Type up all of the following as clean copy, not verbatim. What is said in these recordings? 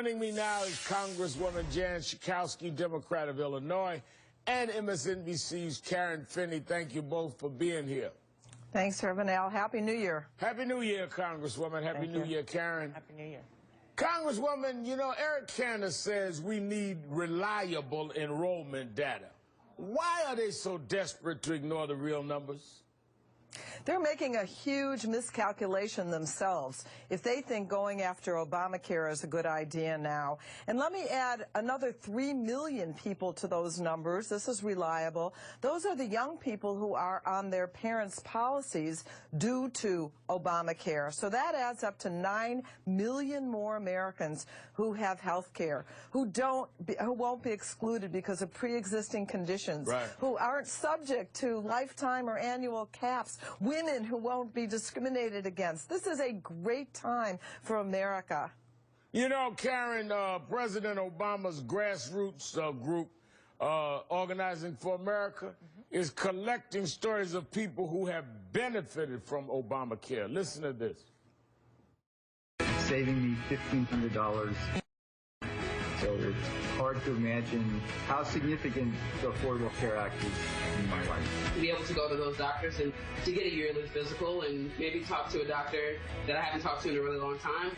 Joining me now is Congresswoman Jan Schakowsky, Democrat of Illinois, and MSNBC's Karen Finney. Thank you both for being here. Thanks, Reverend Al. Happy New Year. Happy New Year, Congresswoman. Happy New Year, Karen. Happy New Year. Congresswoman, you know, Eric Cantor says we need reliable enrollment data. Why are they so desperate to ignore the real numbers? They're making a huge miscalculation themselves if they think going after Obamacare is a good idea now. And let me add another 3 million people to those numbers. This is reliable. Those are the young people who are on their parents' policies due to Obamacare. So that adds up to 9 million more Americans who have health care, who won't be excluded because of pre-existing conditions, right, who aren't subject to lifetime or annual caps, women who won't be discriminated against. This is a great time for America. You know, Karen, President Obama's grassroots group, Organizing for America, is collecting stories of people who have benefited from Obamacare. Listen to this. Saving me $1,500. So it's hard to imagine how significant the Affordable Care Act is in my life. To be able to go to those doctors and to get a yearly physical and maybe talk to a doctor that I haven't talked to in a really long time.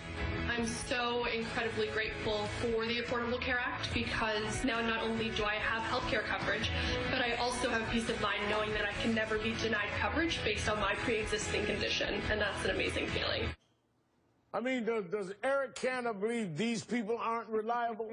I'm so incredibly grateful for the Affordable Care Act because now not only do I have health care coverage, but I also have peace of mind knowing that I can never be denied coverage based on my pre-existing condition, and that's an amazing feeling. I mean, does Eric Cantor believe these people aren't reliable?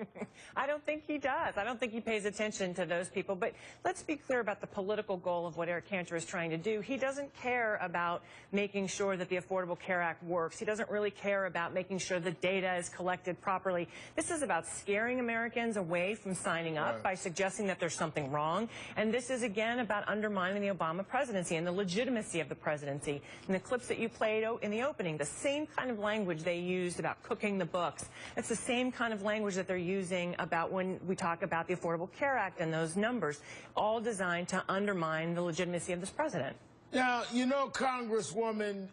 I don't think he does. I don't think he pays attention to those people. But let's be clear about the political goal of what Eric Cantor is trying to do. He doesn't care about making sure that the Affordable Care Act works. He doesn't really care about making sure the data is collected properly. This is about scaring Americans away from signing up by suggesting that there's something wrong. And this is, again, about undermining the Obama presidency and the legitimacy of the presidency. In the clips that you played in the opening, the same kind of language they used about cooking the books. It's the same kind of language that they're using about when we talk about the Affordable Care Act and those numbers, all designed to undermine the legitimacy of this president. Now, you know, Congresswoman,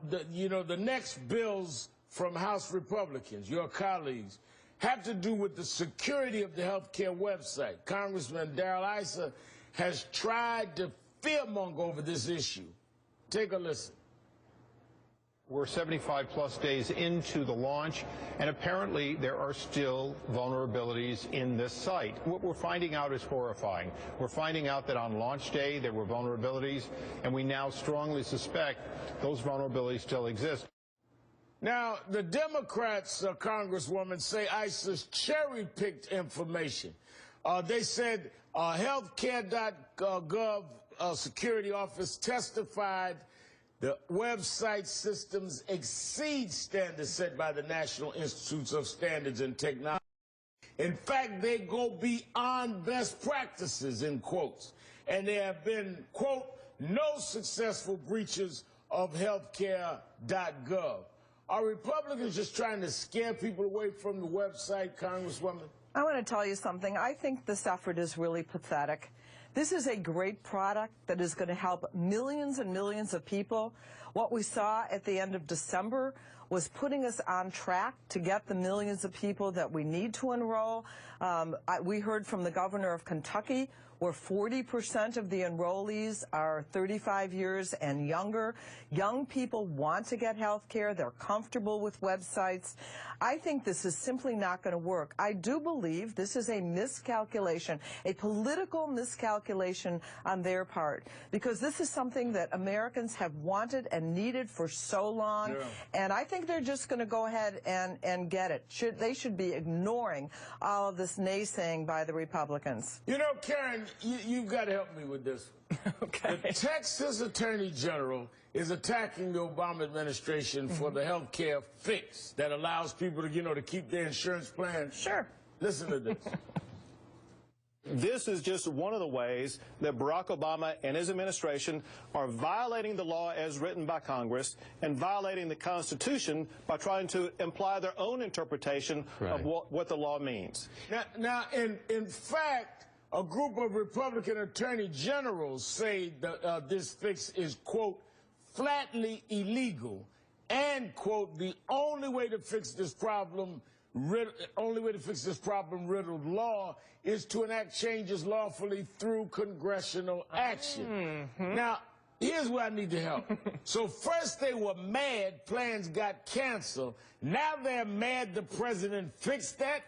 the next bills from House Republicans, your colleagues, have to do with the security of the health care website. Congressman Darrell Issa has tried to fearmonger over this issue. Take a listen. We're 75-plus days into the launch, and apparently there are still vulnerabilities in this site. What we're finding out is horrifying. We're finding out that on launch day there were vulnerabilities, and we now strongly suspect those vulnerabilities still exist. Now, the Democrats, Congresswoman, say ISIS cherry-picked information. They said healthcare.gov security office testified the website systems exceed standards set by the National Institutes of Standards and Technology. In fact, they go beyond best practices, in quotes. And there have been, quote, no successful breaches of healthcare.gov. Are Republicans just trying to scare people away from the website, Congresswoman? I want to tell you something. I think this effort is really pathetic. This is a great product that is going to help millions and millions of people. What we saw at the end of December was putting us on track to get the millions of people that we need to enroll. We heard from the governor of Kentucky where 40% of the enrollees are 35 years and younger. Young people want to get health care. They're comfortable with websites. I think this is simply not going to work. I do believe this is a miscalculation, a political miscalculation on their part, because this is something that Americans have wanted and needed for so long. And I think they're just going to go ahead and get it. They should be ignoring all of this naysaying by the Republicans. You know, Karen, you've got to help me with this. Okay. The Texas Attorney General is attacking the Obama administration for the health care fix that allows people to, to keep their insurance plans. Sure. Listen to this. This is just one of the ways that Barack Obama and his administration are violating the law as written by Congress and violating the Constitution by trying to imply their own interpretation of what the law means. Now, in fact, a group of Republican attorney generals say that this fix is, quote, flatly illegal and, quote, the only way to fix this problem only way to fix this problem-riddled law is to enact changes lawfully through congressional action. Now, here's where I need the help. So first they were mad plans got canceled. Now they're mad the president fixed that.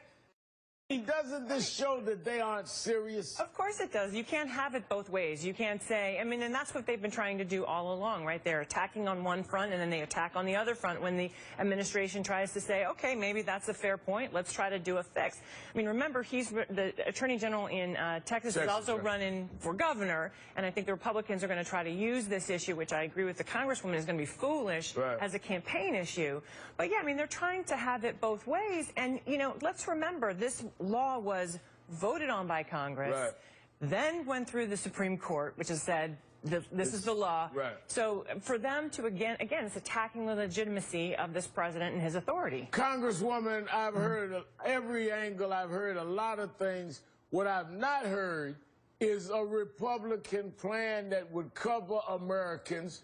Doesn't this show that they aren't serious? Of course it does. You can't have it both ways. You can't say, I mean, and that's what they've been trying to do all along, right? They're attacking on one front and then they attack on the other front when the administration tries to say, okay, maybe that's a fair point. Let's try to do a fix. I mean, remember, the Attorney General in Texas is also running for governor, and I think the Republicans are going to try to use this issue, which I agree with the Congresswoman is going to be foolish, as a campaign issue. But yeah, I mean, they're trying to have it both ways. And, you know, let's remember, this law was voted on by Congress, then went through the Supreme Court, which has said this is the law. So for them to, again, it's attacking the legitimacy of this president and his authority. Congresswoman, I've heard every angle. I've heard a lot of things. What I've not heard is a Republican plan that would cover Americans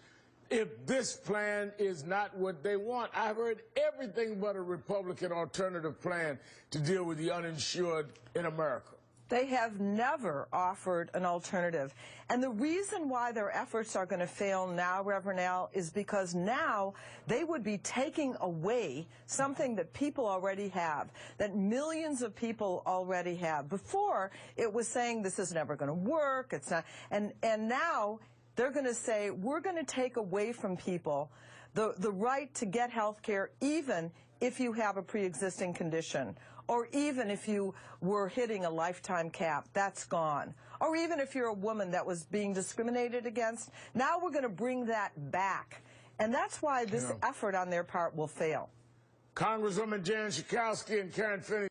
if this plan is not what they want. I've heard everything but a Republican alternative plan to deal with the uninsured in America. They have never offered an alternative. And the reason why their efforts are going to fail now, Reverend Al, is because now they would be taking away something that people already have, that millions of people already have. Before, it was saying this is never going to work, it's not, and now they're going to say, we're going to take away from people the right to get health care even if you have a pre-existing condition, or even if you were hitting a lifetime cap, that's gone. Or even if you're a woman that was being discriminated against, now we're going to bring that back. And that's why this effort on their part will fail. Congresswoman Jan Schakowsky and Karen Finney.